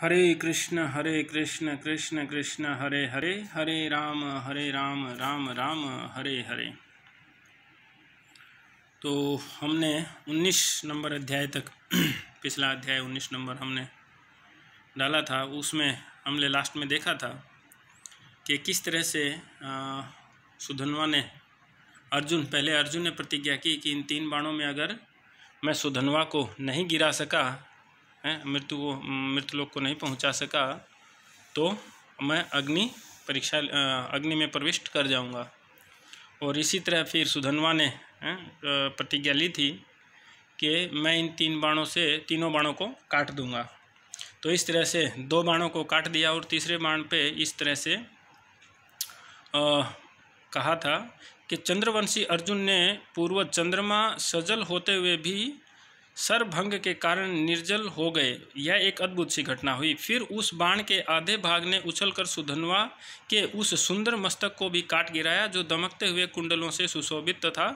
हरे कृष्ण कृष्ण कृष्ण हरे हरे, हरे राम राम राम हरे हरे। तो हमने 19 नंबर अध्याय तक पिछला अध्याय 19 नंबर हमने डाला था। उसमें हमने लास्ट में देखा था कि किस तरह से सुधन्वा ने पहले अर्जुन ने प्रतिज्ञा की कि इन 3 बाणों में अगर मैं सुधन्वा को नहीं गिरा सका, मृत्युलोक को नहीं पहुंचा सका, तो मैं अग्नि में प्रविष्ट कर जाऊंगा। और इसी तरह फिर सुधन्वा ने प्रतिज्ञा ली थी कि मैं इन 3 बाणों को काट दूंगा। तो इस तरह से 2 बाणों को काट दिया और तीसरे बाण पे इस तरह से कहा था कि चंद्रवंशी अर्जुन ने पूर्व चंद्रमा सजल होते हुए भी सरभंग के कारण निर्जल हो गए। यह एक अद्भुत सी घटना हुई। फिर उस बाण के आधे भाग ने उछलकर सुधन्वा के उस सुंदर मस्तक को भी काट गिराया, जो दमकते हुए कुंडलों से सुशोभित तथा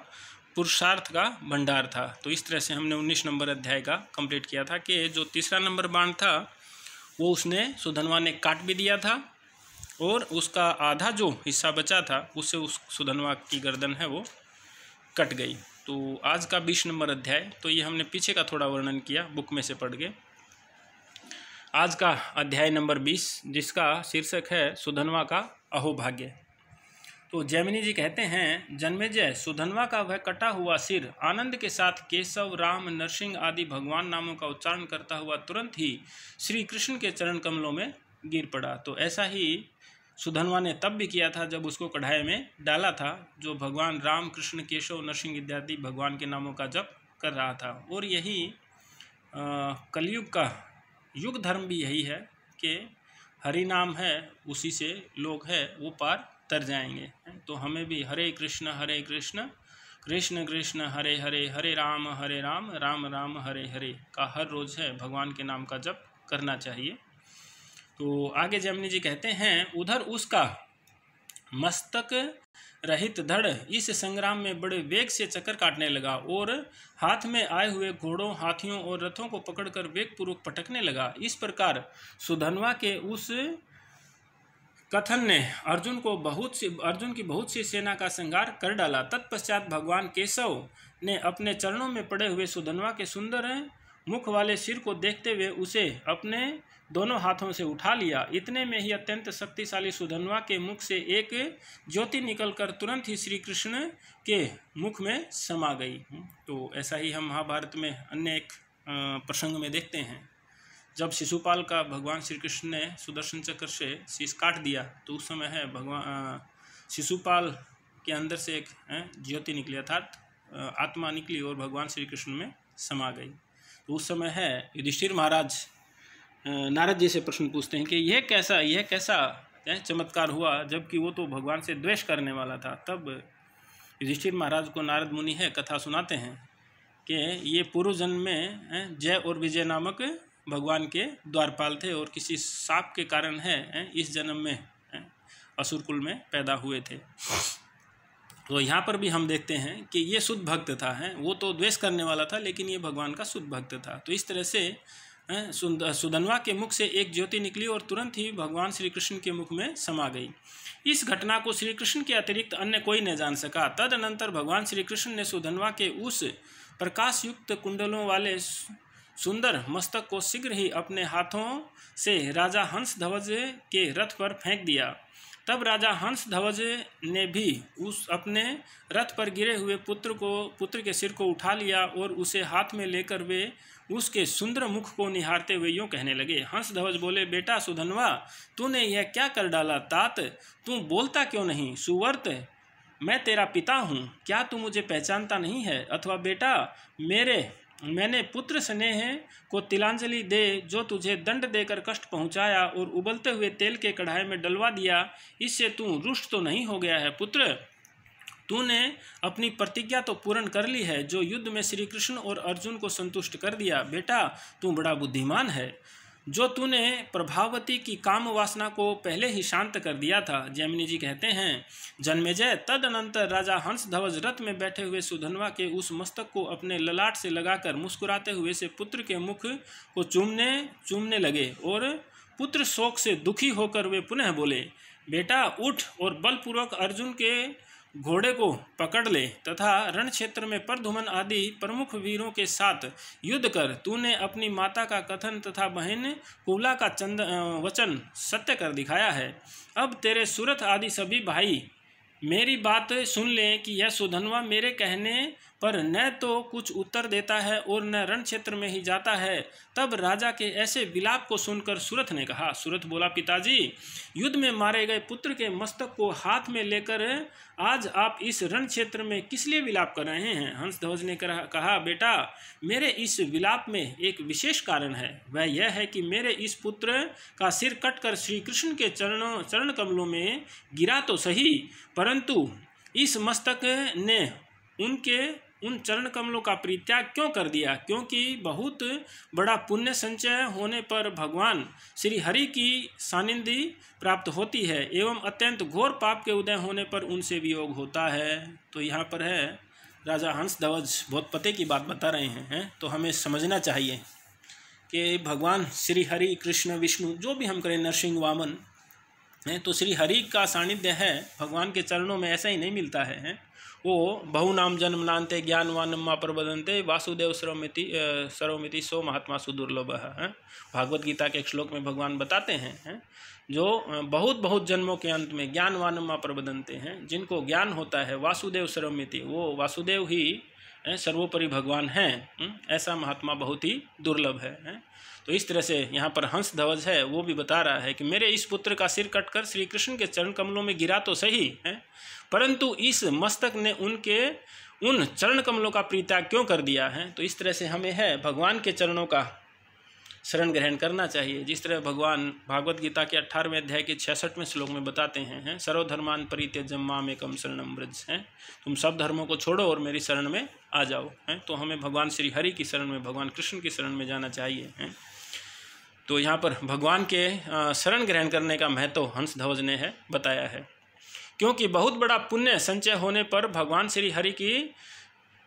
पुरुषार्थ का भंडार था। तो इस तरह से हमने 19 नंबर अध्याय का कंप्लीट किया था कि जो तीसरा नंबर बाण था वो उसने सुधन्वा ने काट भी दिया था और उसका आधा जो हिस्सा बचा था उससे उस सुधन्वा की गर्दन है वो कट गई। तो आज का 20 नंबर अध्याय, तो ये हमने पीछे का थोड़ा वर्णन किया बुक में से पढ़ के। आज का अध्याय नंबर 20 जिसका शीर्षक है सुधन्वा का अहोभाग्य। तो जैमिनी जी कहते हैं, जन्मेजय, सुधन्वा का वह कटा हुआ सिर आनंद के साथ केशव, राम, नरसिंह आदि भगवान नामों का उच्चारण करता हुआ तुरंत ही श्री कृष्ण के चरण कमलों में गिर पड़ा। तो ऐसा ही सुधन्वा ने तब भी किया था जब उसको कढ़ाई में डाला था, जो भगवान राम, कृष्ण, केशव, नरसिंह इत्यादि भगवान के नामों का जप कर रहा था। और यही कलयुग का युग धर्म भी यही है कि हरि नाम है, उसी से लोग है वो पार तर जाएंगे। तो हमें भी हरे कृष्ण कृष्ण कृष्ण हरे हरे, हरे राम राम राम हरे हरे का हर रोज़ है भगवान के नाम का जप करना चाहिए। तो आगे जैमिनी जी कहते हैं, उधर उसका मस्तक रहित धड़ इस संग्राम में बड़े वेग से चक्कर काटने लगा और हाथ में आए हुए घोड़ों, हाथियों और रथों को पकड़कर वेगपूर्वक पटकने लगा। इस प्रकार सुधन्वा के उस कथन ने अर्जुन की बहुत सी सेना का संहार कर डाला। तत्पश्चात भगवान केशव ने अपने चरणों में पड़े हुए सुधन्वा के सुंदर मुख वाले सिर को देखते हुए उसे अपने दोनों हाथों से उठा लिया। इतने में ही अत्यंत शक्तिशाली सुधन्वा के मुख से एक ज्योति निकलकर तुरंत ही श्री कृष्ण के मुख में समा गई। तो ऐसा ही हम महाभारत में अन्य एक प्रसंग में देखते हैं, जब शिशुपाल का भगवान श्री कृष्ण ने सुदर्शन चक्र से शीश काट दिया, तो उस समय है भगवान शिशुपाल के अंदर से एक ज्योति निकली, अर्थात आत्मा निकली और भगवान श्री कृष्ण में समा गई। तो उस समय है युधिष्ठिर महाराज नारद जी से प्रश्न पूछते हैं कि यह कैसा चमत्कार हुआ, जबकि वो तो भगवान से द्वेष करने वाला था। तब युधिष्ठिर महाराज को नारद मुनि है कथा सुनाते हैं कि ये पूर्व जन्म में जय और विजय नामक भगवान के द्वारपाल थे और किसी शाप के कारण है इस जन्म में असुर कुल में पैदा हुए थे। तो यहाँ पर भी हम देखते हैं कि ये शुद्ध भक्त था, वो तो द्वेष करने वाला था, लेकिन ये भगवान का शुद्ध भक्त था। तो इस तरह से सुधन्वा के मुख से एक ज्योति निकली और तुरंत ही भगवान श्री कृष्ण के मुख में समा गई। इस घटना को श्री कृष्ण के अतिरिक्त अन्य कोई न जान सका। तदनंतर भगवान श्री कृष्ण ने सुधन्वा के उस प्रकाशयुक्त कुंडलों वाले सुंदर मस्तक को शीघ्र ही अपने हाथों से राजा हंसध्वज के रथ पर फेंक दिया। तब राजा हंसध्वज ने भी उस अपने रथ पर गिरे हुए पुत्र के सिर को उठा लिया और उसे हाथ में लेकर वे उसके सुंदर मुख को निहारते हुए यूँ कहने लगे। हंसध्वज बोले, बेटा सुधन्वा, तूने यह क्या कर डाला? तात, तू बोलता क्यों नहीं? सुवर्त, मैं तेरा पिता हूँ, क्या तू मुझे पहचानता नहीं है? अथवा बेटा, मैंने पुत्र स्नेह को तिलांजलि दे जो तुझे दंड देकर कष्ट पहुँचाया और उबलते हुए तेल के कढ़ाई में डलवा दिया, इससे तू रुष्ट तो नहीं हो गया है? पुत्र, तूने अपनी प्रतिज्ञा तो पूर्ण कर ली है, जो युद्ध में श्री कृष्ण और अर्जुन को संतुष्ट कर दिया। बेटा, तू बड़ा बुद्धिमान है, जो तूने प्रभावती की काम वासना को पहले ही शांत कर दिया था। जैमिनी जी कहते हैं, जन्मेजय, तदनंतर राजा हंसध्वज रथ में बैठे हुए सुधन्वा के उस मस्तक को अपने ललाट से लगाकर मुस्कुराते हुए से पुत्र के मुख को चूमने लगे और पुत्र शोक से दुखी होकर वे पुनः बोले, बेटा उठ और बलपूर्वक अर्जुन के घोड़े को पकड़ ले तथा रण क्षेत्र में प्रद्युम्न आदि प्रमुख वीरों के साथ युद्ध कर। तूने अपनी माता का कथन तथा बहन कुबला का वचन सत्य कर दिखाया है। अब तेरे सुरथ आदि सभी भाई मेरी बात सुन लें कि यह सुधन्वा मेरे कहने पर न तो कुछ उत्तर देता है और न रण क्षेत्र में ही जाता है। तब राजा के ऐसे विलाप को सुनकर सुरथ ने कहा। सुरथ बोला, पिताजी, युद्ध में मारे गए पुत्र के मस्तक को हाथ में लेकर आज आप इस रण क्षेत्र में किस लिए विलाप कर रहे हैं? हंसध्वज ने कहा, बेटा, मेरे इस विलाप में एक विशेष कारण है। वह यह है कि मेरे इस पुत्र का सिर कटकर श्री कृष्ण के चरण कमलों में गिरा तो सही, परंतु इस मस्तक ने उन चरण कमलों का परित्याग क्यों कर दिया? क्योंकि बहुत बड़ा पुण्य संचय होने पर भगवान श्री हरि की सानिध्य प्राप्त होती है एवं अत्यंत घोर पाप के उदय होने पर उनसे वियोग होता है। तो यहाँ पर है राजा हंसध्वज बहुत पते की बात बता रहे हैं। तो हमें समझना चाहिए कि भगवान श्री हरि, कृष्ण, विष्णु, जो भी हम करें, नरसिंह, वामन है, तो श्री हरि का सानिध्य है भगवान के चरणों में ऐसा ही नहीं मिलता है। वो बहुनाम जन्म नान्ते ज्ञानवान मा प्रबदंते वासुदेव सर्वमिति सो महात्मा सुदुर्लभ है। भागवत गीता के एक श्लोक में भगवान बताते हैं जो बहुत बहुत जन्मों के अंत में ज्ञानवान मा प्रबदंते हैं, जिनको ज्ञान होता है, वासुदेव सर्वमिति, वो वासुदेव ही सर्वोपरि भगवान हैं, ऐसा महात्मा बहुत ही दुर्लभ है। तो इस तरह से यहाँ पर हंसध्वज है वो भी बता रहा है कि मेरे इस पुत्र का सिर कटकर श्री कृष्ण के चरण कमलों में गिरा तो सही है, परंतु इस मस्तक ने उन चरण कमलों का परित्याग क्यों कर दिया है? तो इस तरह से हमें है भगवान के चरणों का शरण ग्रहण करना चाहिए। जिस तरह भगवान भागवत गीता के 18वें अध्याय के 66वें श्लोक में बताते हैं, सर्वधर्मान परित्यज्य मामेकं शरणं व्रज, हैं, तुम सब धर्मों को छोड़ो और मेरी शरण में आ जाओ। हैं, तो हमें भगवान श्री हरि की शरण में, भगवान कृष्ण की शरण में जाना चाहिए। हैं, तो यहाँ पर भगवान के शरण ग्रहण करने का महत्व हंसध्वज ने है बताया है। क्योंकि बहुत बड़ा पुण्य संचय होने पर भगवान श्री हरि की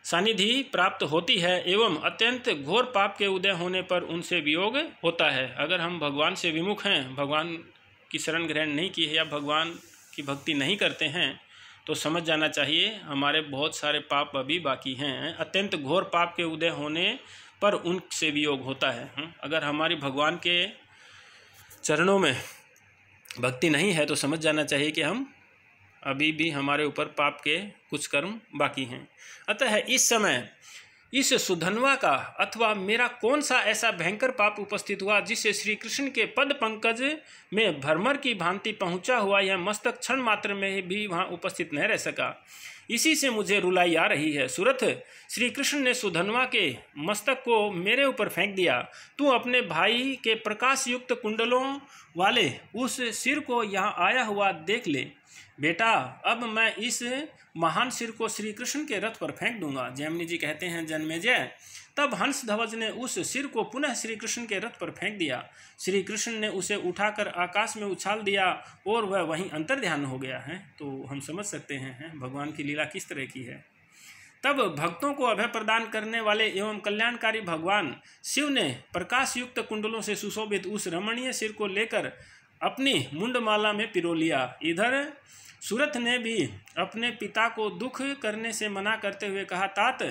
सानिधि प्राप्त होती है एवं अत्यंत घोर पाप के उदय होने पर उनसे वियोग होता है। अगर हम भगवान से विमुख हैं, भगवान की शरण ग्रहण नहीं की है या भगवान की भक्ति नहीं करते हैं, तो समझ जाना चाहिए हमारे बहुत सारे पाप अभी बाकी हैं। अत्यंत घोर पाप के उदय होने पर उनसे वियोग होता है। अगर हमारी भगवान के चरणों में भक्ति नहीं है तो समझ जाना चाहिए कि हम अभी भी हमारे ऊपर पाप के कुछ कर्म बाकी हैं। अतः इस समय इस सुधन्वा का अथवा मेरा कौन सा ऐसा भयंकर पाप उपस्थित हुआ जिससे श्री कृष्ण के पद पंकज में भ्रमर की भांति पहुंचा हुआ यह मस्तक क्षण मात्र में भी वहां उपस्थित नहीं रह सका। इसी से मुझे रुलाई आ रही है। सुरथ, श्री कृष्ण ने सुधन्वा के मस्तक को मेरे ऊपर फेंक दिया। तू अपने भाई के प्रकाश युक्त कुंडलों वाले उस सिर को यहाँ आया हुआ देख ले। बेटा, अब मैं इस महान सिर को श्री कृष्ण के रथ पर फेंक दूंगा। जैमिनी जी कहते हैं, जन्मेजय, तब हंसध्वज ने उस सिर को पुनः श्री कृष्ण के रथ पर फेंक दिया। श्री कृष्ण ने उसे उठाकर आकाश में उछाल दिया और वह वहीं अंतर्ध्यान हो गया है। तो हम समझ सकते हैं भगवान की लीला किस तरह की है। तब भक्तों को अभय प्रदान करने वाले एवं कल्याणकारी भगवान शिव ने प्रकाश युक्त कुंडलों से सुशोभित उस रमणीय सिर को लेकर अपनी मुंडमाला में पिरो लिया। इधर सुरथ ने भी अपने पिता को दुख करने से मना करते हुए कहा, तात,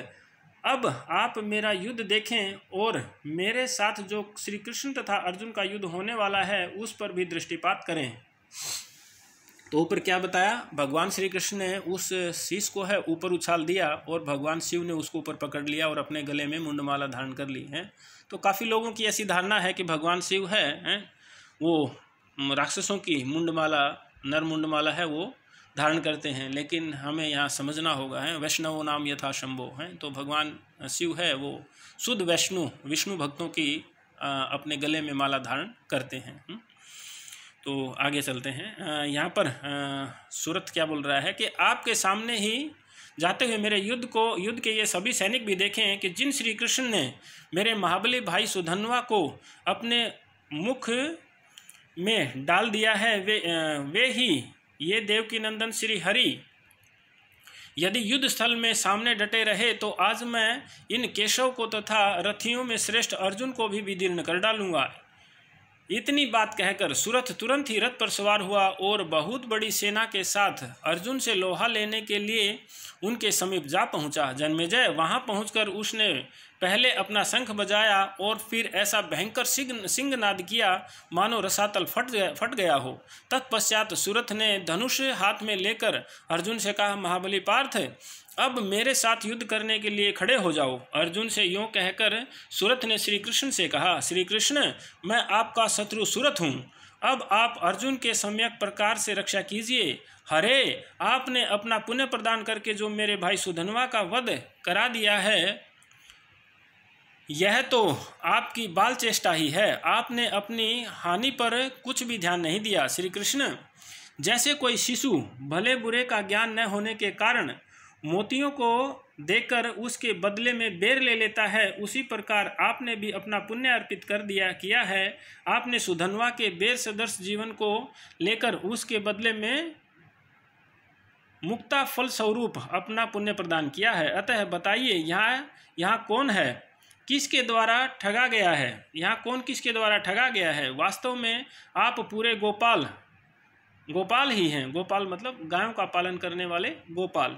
अब आप मेरा युद्ध देखें और मेरे साथ जो श्री कृष्ण तथा अर्जुन का युद्ध होने वाला है उस पर भी दृष्टिपात करें। तो ऊपर क्या बताया, भगवान श्री कृष्ण ने उस शीश को है ऊपर उछाल दिया और भगवान शिव ने उसको ऊपर पकड़ लिया और अपने गले में मुंडमाला धारण कर ली है। तो काफ़ी लोगों की ऐसी धारणा है कि भगवान शिव है वो राक्षसों की मुंडमाला, नर मुंडमाला है वो धारण करते हैं, लेकिन हमें यहाँ समझना होगा है वैष्णव नाम यथा शंभो है। तो भगवान शिव है वो शुद्ध विष्णु भक्तों की अपने गले में माला धारण करते हैं। तो आगे चलते हैं। यहाँ पर सूरत क्या बोल रहा है कि आपके सामने ही जाते हुए मेरे युद्ध के ये सभी सैनिक भी देखें कि जिन श्री कृष्ण ने मेरे महाबली भाई सुधन्वा को अपने मुख में डाल दिया है वे ही ये देवकी नंदन श्री हरि यदि युद्ध स्थल में सामने डटे रहे तो आज मैं इन केशव को तथा रथियों में श्रेष्ठ अर्जुन को भी विदीर्ण कर डालूंगा। इतनी बात कहकर सुरथ तुरंत ही रथ पर सवार हुआ और बहुत बड़ी सेना के साथ अर्जुन से लोहा लेने के लिए उनके समीप जा पहुंचा। जन्मेजय वहां पहुंचकर उसने पहले अपना शंख बजाया और फिर ऐसा भयंकर सिंहनाद किया मानो रसातल फट गया हो। तत्पश्चात सुरथ ने धनुष हाथ में लेकर अर्जुन से कहा, महाबली पार्थ, अब मेरे साथ युद्ध करने के लिए खड़े हो जाओ। अर्जुन से यूँ कहकर सुरथ ने श्री कृष्ण से कहा, श्री कृष्ण, मैं आपका शत्रु सुरथ हूँ, अब आप अर्जुन के सम्यक प्रकार से रक्षा कीजिए। हरे, आपने अपना पुण्य प्रदान करके जो मेरे भाई सुधनवा का वध करा दिया है, यह तो आपकी बाल चेष्टा ही है। आपने अपनी हानि पर कुछ भी ध्यान नहीं दिया। श्री कृष्ण, जैसे कोई शिशु भले बुरे का ज्ञान न होने के कारण मोतियों को देकर उसके बदले में बेर ले लेता है, उसी प्रकार आपने भी अपना पुण्य अर्पित किया है। आपने सुधनवा के बेर सदृश जीवन को लेकर उसके बदले में मुक्ता फल स्वरूप अपना पुण्य प्रदान किया है। अतः बताइए, यहाँ कौन है, किसके द्वारा ठगा गया है? यहाँ कौन किसके द्वारा ठगा गया है? वास्तव में आप पूरे गोपाल ही हैं। गोपाल मतलब गायों का पालन करने वाले गोपाल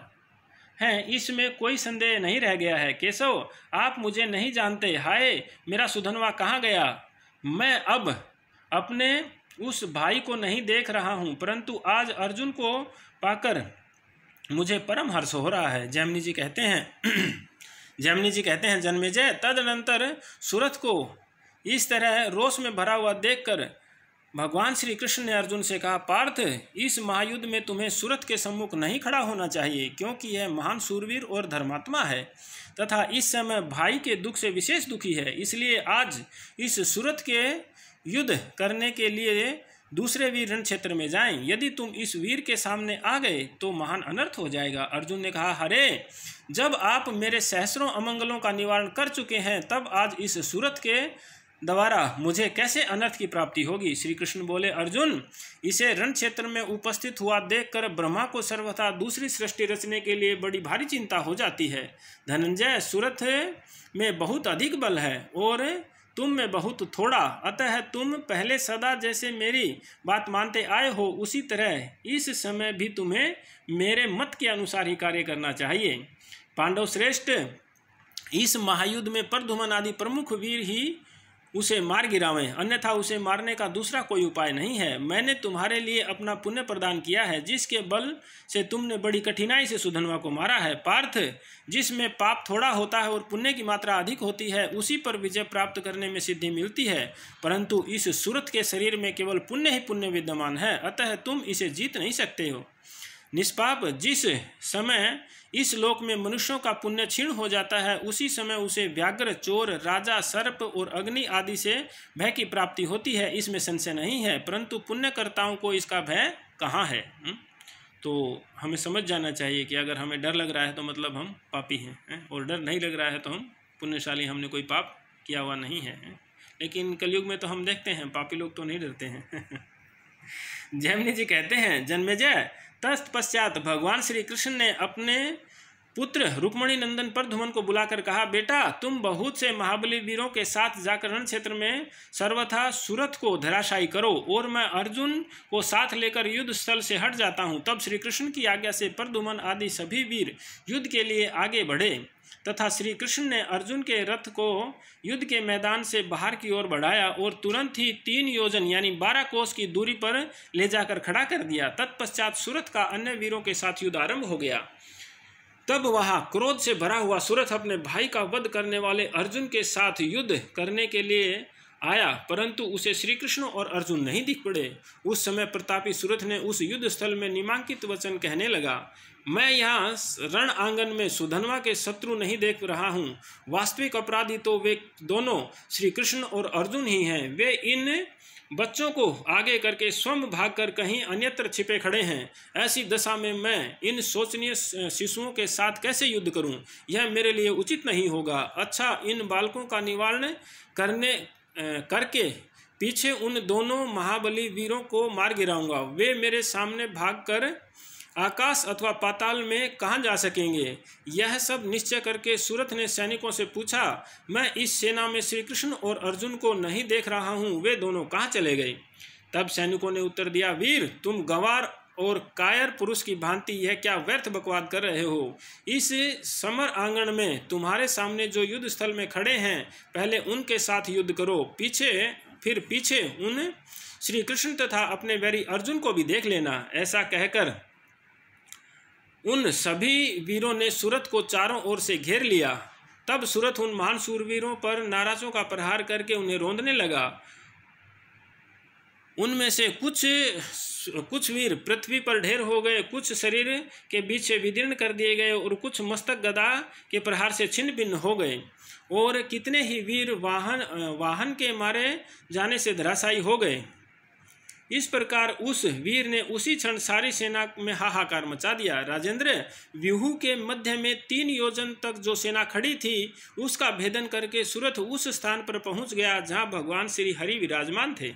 हैं, इसमें कोई संदेह नहीं रह गया है। केशव, आप मुझे नहीं जानते। हाय, मेरा सुधनवा कहाँ गया? मैं अब अपने उस भाई को नहीं देख रहा हूँ, परंतु आज अर्जुन को पाकर मुझे परम हर्ष हो रहा है। जैमिनी जी कहते हैं, जन्मेजय, तदनंतर सुरथ को इस तरह रोष में भरा हुआ देखकर भगवान श्री कृष्ण ने अर्जुन से कहा, पार्थ, इस महायुद्ध में तुम्हें सुरथ के सम्मुख नहीं खड़ा होना चाहिए, क्योंकि यह महान शूरवीर और धर्मात्मा है तथा इस समय भाई के दुख से विशेष दुखी है। इसलिए आज इस सुरथ के युद्ध करने के लिए दूसरे वीर रण क्षेत्र में जाएं। यदि तुम इस वीर के सामने आ गए तो महान अनर्थ हो जाएगा। अर्जुन ने कहा, हरे, जब आप मेरे सहस्रों अमंगलों का निवारण कर चुके हैं, तब आज इस सुरथ के द्वारा मुझे कैसे अनर्थ की प्राप्ति होगी? श्री कृष्ण बोले, अर्जुन, इसे रण क्षेत्र में उपस्थित हुआ देखकर ब्रह्मा को सर्वथा दूसरी सृष्टि रचने के लिए बड़ी भारी चिंता हो जाती है। धनंजय, सुरथ में बहुत अधिक बल है और तुम में बहुत थोड़ा, अतः तुम पहले सदा जैसे मेरी बात मानते आए हो, उसी तरह इस समय भी तुम्हें मेरे मत के अनुसार ही कार्य करना चाहिए। पांडव श्रेष्ठ, इस महायुद्ध में प्रद्युम्न आदि प्रमुख वीर ही उसे मार गिरावें, अन्यथा उसे मारने का दूसरा कोई उपाय नहीं है। मैंने तुम्हारे लिए अपना पुण्य प्रदान किया है, जिसके बल से तुमने बड़ी कठिनाई से सुधनवा को मारा है। पार्थ, जिसमें पाप थोड़ा होता है और पुण्य की मात्रा अधिक होती है, उसी पर विजय प्राप्त करने में सिद्धि मिलती है, परंतु इस सुरथ के शरीर में केवल पुण्य ही पुण्य विद्यमान है, अतः तुम इसे जीत नहीं सकते हो। निष्पाप, जिस समय इस लोक में मनुष्यों का पुण्य क्षीण हो जाता है, उसी समय उसे व्याघ्र, चोर, राजा, सर्प और अग्नि आदि से भय की प्राप्ति होती है, इसमें संशय नहीं है, परंतु पुण्यकर्ताओं को इसका भय कहाँ है? तो हमें समझ जाना चाहिए कि अगर हमें डर लग रहा है तो मतलब हम पापी हैं, और डर नहीं लग रहा है तो हम पुण्यशाली, हमने कोई पाप किया हुआ नहीं है। लेकिन कलयुग में तो हम देखते हैं पापी लोग तो नहीं डरते हैं। जैमिनी जी कहते हैं, जन्मेजय, तत्पश्चात भगवान श्री कृष्ण ने अपने पुत्र रुक्मणी नंदन प्रद्युम्न को बुलाकर कहा, बेटा, तुम बहुत से महाबली वीरों के साथ जाकर रण क्षेत्र में सर्वथा सुरथ को धराशायी करो और मैं अर्जुन को साथ लेकर युद्ध स्थल से हट जाता हूँ। तब श्री कृष्ण की आज्ञा से प्रद्युम्न आदि सभी वीर युद्ध के लिए आगे बढ़े तथा श्री कृष्ण ने अर्जुन के रथ को युद्ध के मैदान से बाहर की ओर बढ़ाया और तुरंत ही 3 योजन यानी 12 कोस की दूरी पर ले जाकर खड़ा कर दिया। तत्पश्चात सुरथ का अन्य वीरों के साथ युद्ध आरंभ हो गया। तब वहां क्रोध से भरा हुआ सुरथ अपने भाई का वध करने वाले अर्जुन के साथ युद्ध करने के लिए आया, परंतु उसे श्री कृष्ण और अर्जुन नहीं दिख पड़े। उस समय प्रतापी सुरथ ने उस युद्ध स्थल में निमांकित वचन कहने लगा, मैं यहाँ रण आंगन में सुधनवा के शत्रु नहीं देख रहा हूँ। वास्तविक अपराधी तो वे दोनों श्री कृष्ण और अर्जुन ही हैं। वे इन बच्चों को आगे करके स्वयं भागकर कहीं अन्यत्र छिपे खड़े हैं। ऐसी दशा में मैं इन शोचनीय शिशुओं के साथ कैसे युद्ध करूं? यह मेरे लिए उचित नहीं होगा। अच्छा, इन बालकों का निवारण करके पीछे उन दोनों महाबली वीरों को मार गिराऊंगा। वे मेरे सामने भागकर आकाश अथवा पाताल में कहाँ जा सकेंगे। यह सब निश्चय करके सुरथ ने सैनिकों से पूछा, मैं इस सेना में श्री कृष्ण और अर्जुन को नहीं देख रहा हूँ, वे दोनों कहाँ चले गए। तब सैनिकों ने उत्तर दिया, वीर तुम गंवार और कायर पुरुष की भांति यह क्या व्यर्थ बकवाद कर रहे हो। इस समर आंगन में तुम्हारे सामने जो युद्ध स्थल में खड़े हैं, पहले उनके साथ युद्ध करो, फिर पीछे उन श्री कृष्ण तथा अपने वैरी अर्जुन को भी देख लेना। ऐसा कहकर उन सभी वीरों ने सुरथ को चारों ओर से घेर लिया। तब सुरथ उन महान शूरवीरों पर नाराजों का प्रहार करके उन्हें रोंदने लगा। उनमें से कुछ वीर पृथ्वी पर ढेर हो गए, कुछ शरीर के बीच से विदीर्ण कर दिए गए और कुछ मस्तक गदा के प्रहार से छिन्न भिन्न हो गए, और कितने ही वीर वाहन के मारे जाने से धराशायी हो गए। इस प्रकार उस वीर ने उसी क्षण सारी सेना में हाहाकार मचा दिया। राजेंद्र, व्यूह के मध्य में 3 योजन तक जो सेना खड़ी थी, उसका भेदन करके सुरथ उस स्थान पर पहुंच गया जहां भगवान श्री हरि विराजमान थे।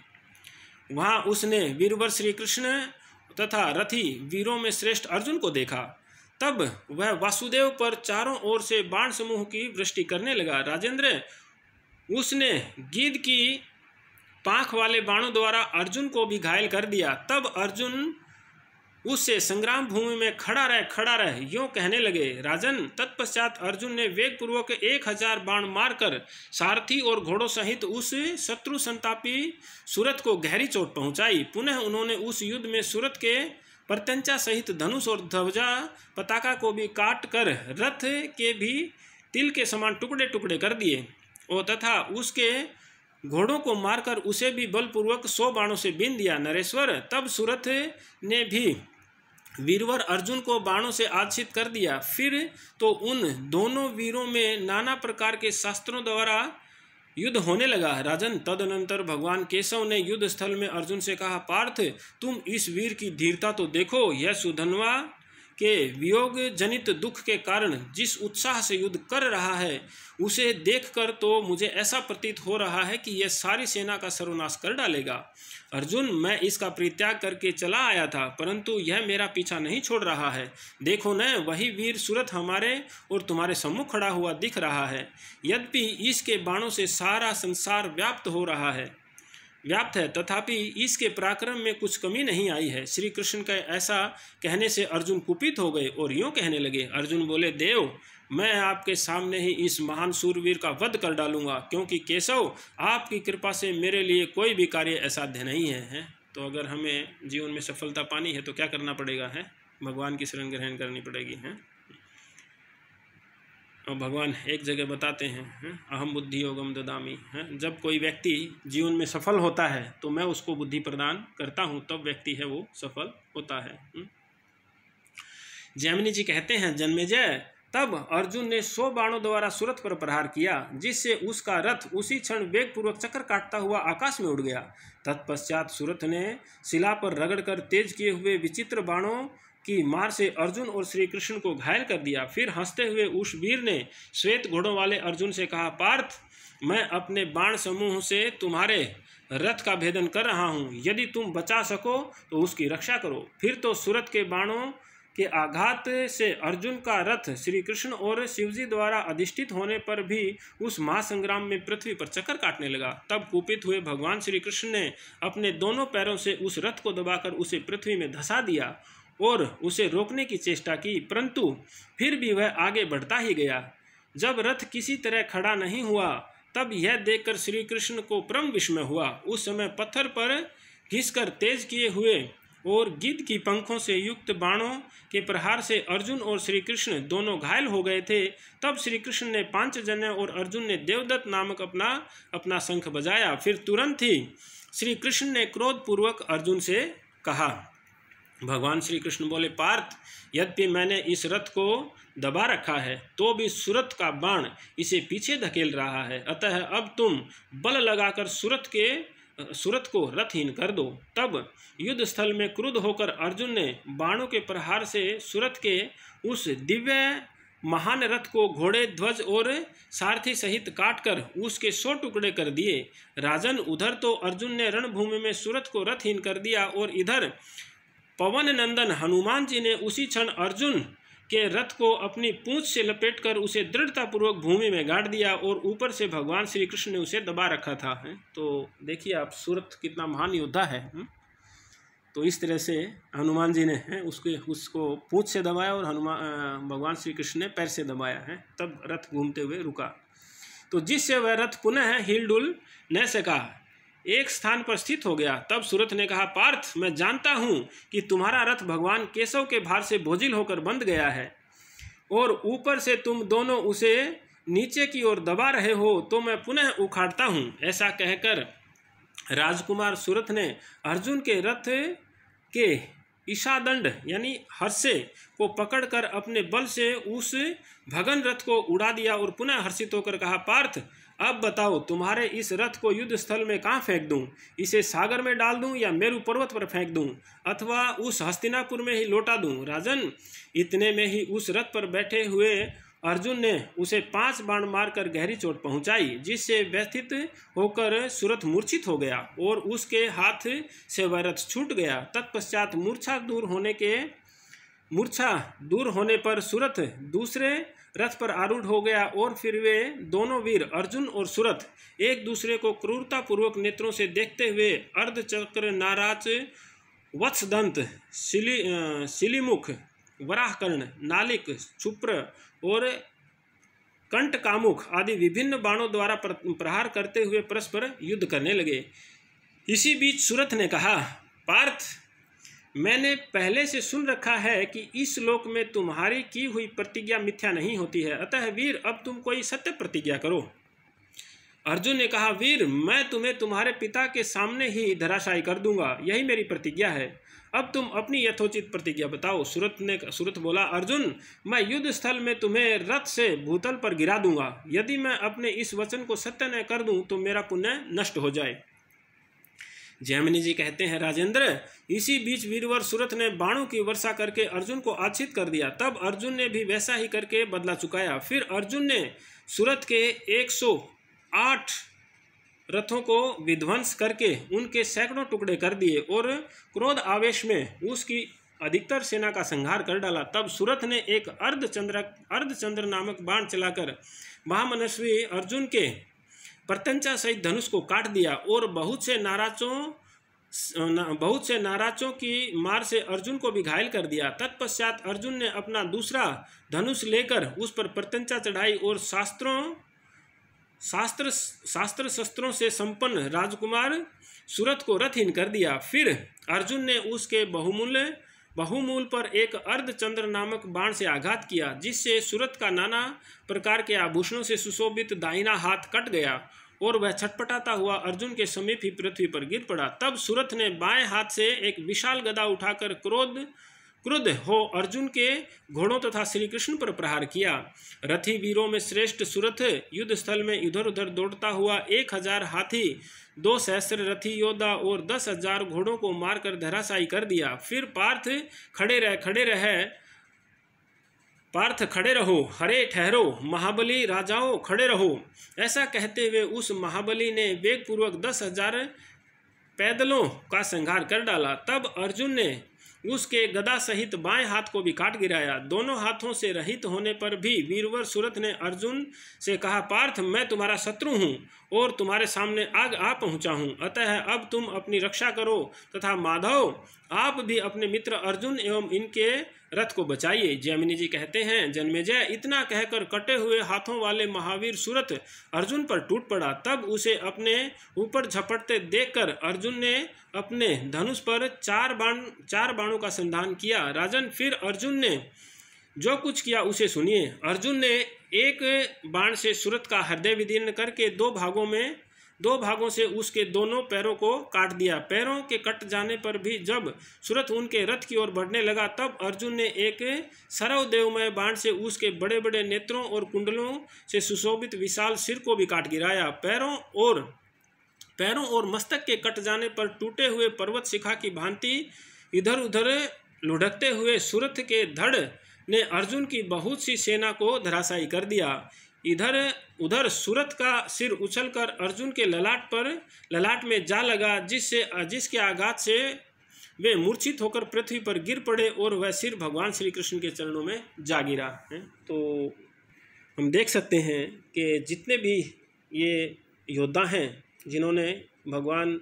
वहां उसने वीरवर श्री कृष्ण तथा रथी वीरों में श्रेष्ठ अर्जुन को देखा। तब वह वासुदेव पर चारों ओर से बाण समूह की वृष्टि करने लगा। राजेंद्र, उसने गिद्ध की पांख वाले बाणों द्वारा अर्जुन को भी घायल कर दिया। तब अर्जुन उससे संग्राम भूमि में खड़ा रह यूं कहने लगे, राजन। तत्पश्चात अर्जुन ने वेगपूर्वक 1000 बाण मारकर सारथी और घोड़ों सहित उस शत्रु संतापी सुरथ को गहरी चोट पहुंचाई। पुनः उन्होंने उस युद्ध में सुरथ के प्रत्यंचा सहित धनुष और ध्वजा पताका को भी काट कर रथ के भी तिल के समान टुकड़े टुकड़े कर दिए, और तथा उसके घोड़ों को मारकर उसे भी बलपूर्वक 100 बाणों से बीन दिया। नरेश्वर, तब सुरथ ने भी वीरवर अर्जुन को बाणों से आच्छित कर दिया। फिर तो उन दोनों वीरों में नाना प्रकार के शास्त्रों द्वारा युद्ध होने लगा। राजन, तदनंतर भगवान केशव ने युद्ध स्थल में अर्जुन से कहा, पार्थ, तुम इस वीर की धीरता तो देखो। यह सुधन्वा के वियोग जनित दुख के कारण जिस उत्साह से युद्ध कर रहा है, उसे देखकर तो मुझे ऐसा प्रतीत हो रहा है कि यह सारी सेना का सर्वनाश कर डालेगा। अर्जुन, मैं इसका परित्याग करके चला आया था, परंतु यह मेरा पीछा नहीं छोड़ रहा है। देखो न, वही वीर सुरथ हमारे और तुम्हारे सम्मुख खड़ा हुआ दिख रहा है। यद्यपि इसके बाणों से सारा संसार व्याप्त है, तथापि इसके पराक्रम में कुछ कमी नहीं आई है। श्री कृष्ण का ऐसा कहने से अर्जुन कुपित हो गए और यूं कहने लगे। अर्जुन बोले, देव, मैं आपके सामने ही इस महान सूरवीर का वध कर डालूंगा, क्योंकि केशव, आपकी कृपा से मेरे लिए कोई भी कार्य असाध्य नहीं है। तो अगर हमें जीवन में सफलता पानी है तो क्या करना पड़ेगा है? भगवान की शरण ग्रहण करनी पड़ेगी है। और भगवान एक जगह बताते हैं, अहम बुद्धि योगम ददामी है। जब कोई व्यक्ति जीवन में सफल होता है तो मैं उसको बुद्धि प्रदान करता हूँ, तब व्यक्ति है वो सफल होता है। जैमिनी जी कहते हैं, जन्मेजय, तब अर्जुन ने 100 बाणों द्वारा सुरथ पर प्रहार किया, जिससे उसका रथ उसी क्षण वेगपूर्वक चक्कर काटता हुआ आकाश में उड़ गया। तत्पश्चात सुरथ ने शिला पर रगड़कर तेज किए हुए विचित्र बाणों की मार से अर्जुन और श्री कृष्ण को घायल कर दिया। फिर हंसते हुए उस वीर ने श्वेत घोड़ों वाले अर्जुन से कहा, पार्थ, मैं अपने बाण समूह से तुम्हारे रथ का भेदन कर रहा हूँ। यदि तुम बचा सको तो उसकी रक्षा करो। फिर तो सुरथ के बाणों के आघात से अर्जुन का रथ श्री कृष्ण और शिवजी द्वारा अधिष्ठित होने पर भी उस महासंग्राम में पृथ्वी पर चक्कर काटने लगा। तब कुपित हुए भगवान श्री कृष्ण ने अपने दोनों पैरों से उस रथ को दबाकर उसे पृथ्वी में धंसा दिया और उसे रोकने की चेष्टा की, परंतु फिर भी वह आगे बढ़ता ही गया। जब रथ किसी तरह खड़ा नहीं हुआ, तब यह देखकर श्री कृष्ण को परम विस्मय हुआ। उस समय पत्थर पर घिसकर तेज किए हुए और गिद्ध की पंखों से युक्त बाणों के प्रहार से अर्जुन और श्री कृष्ण दोनों घायल हो गए थे। तब श्री कृष्ण ने पांचजन्य और अर्जुन ने देवदत्त नामक अपना शंख बजाया। फिर तुरंत ही श्री कृष्ण ने क्रोधपूर्वक अर्जुन से कहा। भगवान श्री कृष्ण बोले, पार्थ, यद्यपि मैंने इस रथ को दबा रखा है, तो भी सुरथ का बाण इसे पीछे धकेल रहा है। अतः अब तुम बल लगाकर सुरथ को रथहीन कर दो। तब युद्ध स्थल में क्रुद्ध होकर अर्जुन ने बाणों के प्रहार से सुरथ के उस दिव्य महान रथ को घोड़े, ध्वज और सारथी सहित काटकर उसके 100 टुकड़े कर दिए। राजन, उधर तो अर्जुन ने रणभूमि में सुरथ को रथहीन कर दिया और इधर पवन नंदन हनुमान जी ने उसी क्षण अर्जुन के रथ को अपनी पूंछ से लपेटकर उसे दृढ़तापूर्वक भूमि में गाड़ दिया और ऊपर से भगवान श्री कृष्ण ने उसे दबा रखा था। तो देखिए आप, सूरत कितना महान योद्धा है। तो इस तरह से हनुमान जी ने उसको पूंछ से दबाया और भगवान श्री कृष्ण ने पैर से दबाया है, तब रथ घूमते हुए रुका। तो जिससे वह रथ पुनः हिल डुल न सका, एक स्थान पर स्थित हो गया। तब सूरत ने कहा, पार्थ, मैं जानता हूँ कि तुम्हारा रथ भगवान केशव के भार से बोझिल होकर बंध गया है और ऊपर से तुम दोनों उसे नीचे की ओर दबा रहे हो, तो मैं पुनः उखाड़ता हूँ। ऐसा कहकर राजकुमार सूरत ने अर्जुन के रथ के ईशादंड यानी हर्षे को पकड़कर अपने बल से उस भगन रथ को उड़ा दिया और पुनः हर्षित होकर कहा, पार्थ, अब बताओ तुम्हारे इस रथ को युद्ध स्थल में कहाँ फेंक दूं? इसे सागर में डाल दूं या मेरु पर्वत पर फेंक दूं अथवा उस हस्तिनापुर में ही लौटा दूं? राजन, इतने में ही उस रथ पर बैठे हुए अर्जुन ने उसे 5 बाण मारकर गहरी चोट पहुंचाई, जिससे व्यथित होकर सूरत मूर्छित हो गया और उसके हाथ से वह रथ छूट गया। तत्पश्चात मूर्छा दूर होने पर सूरत दूसरे रथ पर आरूढ़ हो गया और फिर वे दोनों वीर अर्जुन और सूरत एक दूसरे को क्रूरतापूर्वक नेत्रों से देखते हुए अर्धचक्र नाराज, वत्सदंत, शिलीमुख, वराहकर्ण, नालिक, क्षुप्र और कंटकामुख आदि विभिन्न बाणों द्वारा प्रहार करते हुए परस्पर युद्ध करने लगे। इसी बीच सूरत ने कहा, पार्थ, मैंने पहले से सुन रखा है कि इस लोक में तुम्हारी की हुई प्रतिज्ञा मिथ्या नहीं होती है, अतः वीर अब तुम कोई सत्य प्रतिज्ञा करो। अर्जुन ने कहा, वीर, मैं तुम्हें तुम्हारे पिता के सामने ही धराशायी कर दूंगा, यही मेरी प्रतिज्ञा है। अब तुम अपनी यथोचित प्रतिज्ञा बताओ। सूरत बोला, अर्जुन, मैं युद्ध स्थल में तुम्हें रथ से भूतल पर गिरा दूंगा। यदि मैं अपने इस वचन को सत्य न कर दूं तो मेरा पुण्य नष्ट हो जाए। जैमिनी जी कहते हैं, राजेंद्र, इसी बीच वीरवर सूरत ने बाणों की वर्षा करके अर्जुन को आच्छित कर दिया। तब अर्जुन ने भी वैसा ही करके बदला चुकाया। फिर अर्जुन ने सूरत के 108 रथों को विध्वंस करके उनके सैकड़ों टुकड़े कर दिए और क्रोध आवेश में उसकी अधिकतर सेना का संहार कर डाला। तब सूरत ने एक अर्धचंद्र नामक बाण चलाकर महामनस्वी अर्जुन के प्रत्यंचा सहित धनुष को काट दिया और बहुत से नाराजों की मार से अर्जुन को भी घायल कर दिया। तत्पश्चात अर्जुन ने अपना दूसरा धनुष लेकर उस पर प्रत्यंचा चढ़ाई और शास्त्र शस्त्रों से संपन्न राजकुमार सूरत को रथहीन कर दिया। फिर अर्जुन ने उसके बहुमूल पर एक अर्धचंद्र नामक बाण से आघात किया, जिससे सूरत का नाना प्रकार के आभूषणों से सुशोभित दाहिना हाथ कट गया और वह छटपटाता हुआ अर्जुन के समीप ही पृथ्वी पर गिर पड़ा। तब सूरत ने बाएं हाथ से एक विशाल गदा उठाकर क्रुद्ध हो अर्जुन के घोड़ों तथा श्री कृष्ण पर प्रहार किया। रथी वीरों में श्रेष्ठ सूरत युद्ध स्थल में इधर उधर दौड़ता हुआ 1000 हाथी, 2 सहस्त्र रथी योद्धा और 10,000 घोड़ों को मारकर धराशायी कर दिया। फिर पार्थ खड़े रहो, हरे ठहरो, महाबली राजाओं खड़े रहो। ऐसा कहते हुए उस महाबली ने वेगपूर्वक 10,000 पैदलों का संहार कर डाला। तब अर्जुन ने उसके गदा सहित बाएं हाथ को भी काट गिराया। दोनों हाथों से रहित होने पर भी वीरवर सूरत ने अर्जुन से कहा, पार्थ, मैं तुम्हारा शत्रु हूँ और तुम्हारे सामने आग आ पहुँचा हूँ, अतः अब तुम अपनी रक्षा करो तथा माधव, आप भी अपने मित्र अर्जुन एवं इनके रथ को बचाइए। जैमिनी जी कहते हैं, जन्मेजय, इतना कहकर कटे हुए हाथों वाले महावीर सूरत अर्जुन पर टूट पड़ा। तब उसे अपने ऊपर झपटते देखकर अर्जुन ने अपने धनुष पर 4 बाणों का संधान किया। राजन, फिर अर्जुन ने जो कुछ किया उसे सुनिए। अर्जुन ने एक बाण से सूरत का हृदय विदीर्ण करके 2 भागों से उसके दोनों पैरों को काट दिया। पैरों के कट जाने पर भी जब सूरत उनके रथ की ओर बढ़ने लगा, तब अर्जुन ने एक सर्वदेवमय बाण से उसके बड़े बड़े नेत्रों और कुंडलों से सुशोभित विशाल सिर को भी काट गिराया। पैरों और मस्तक के कट जाने पर टूटे हुए पर्वत शिखा की भांति इधर उधर लुढ़कते हुए सूरत के धड़ ने अर्जुन की बहुत सी सेना को धराशायी कर दिया। उधर सूरत का सिर उछलकर अर्जुन के ललाट में जा लगा, जिसके आघात से वे मूर्छित होकर पृथ्वी पर गिर पड़े और वह सिर भगवान श्री कृष्ण के चरणों में जा गिरा। तो हम देख सकते हैं कि जितने भी ये योद्धा हैं जिन्होंने भगवान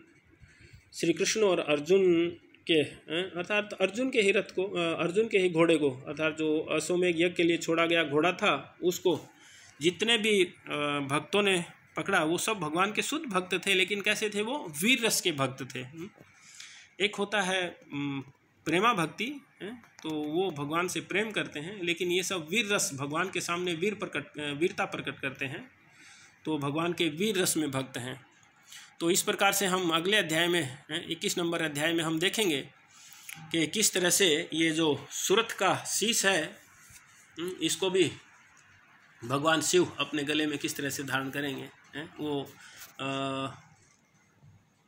श्री कृष्ण और अर्जुन के अर्थात अर्जुन के ही रथ को, अर्जुन के ही घोड़े को, अर्थात जो अश्वमेध यज्ञ के लिए छोड़ा गया घोड़ा था उसको जितने भी भक्तों ने पकड़ा वो सब भगवान के शुद्ध भक्त थे। लेकिन कैसे थे? वो वीर रस के भक्त थे। एक होता है प्रेमा भक्ति, तो वो भगवान से प्रेम करते हैं, लेकिन ये सब वीर रस भगवान के सामने वीरता प्रकट करते हैं, तो भगवान के वीर रस में भक्त हैं। तो इस प्रकार से हम अगले अध्याय में 21 नंबर अध्याय में हम देखेंगे कि किस तरह से ये जो सूरत का शीश है इसको भी भगवान शिव अपने गले में किस तरह से धारण करेंगे। वो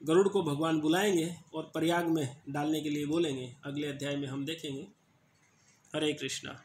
गरुड़ को भगवान बुलाएंगे और प्रयाग में डालने के लिए बोलेंगे। अगले अध्याय में हम देखेंगे। हरे कृष्णा।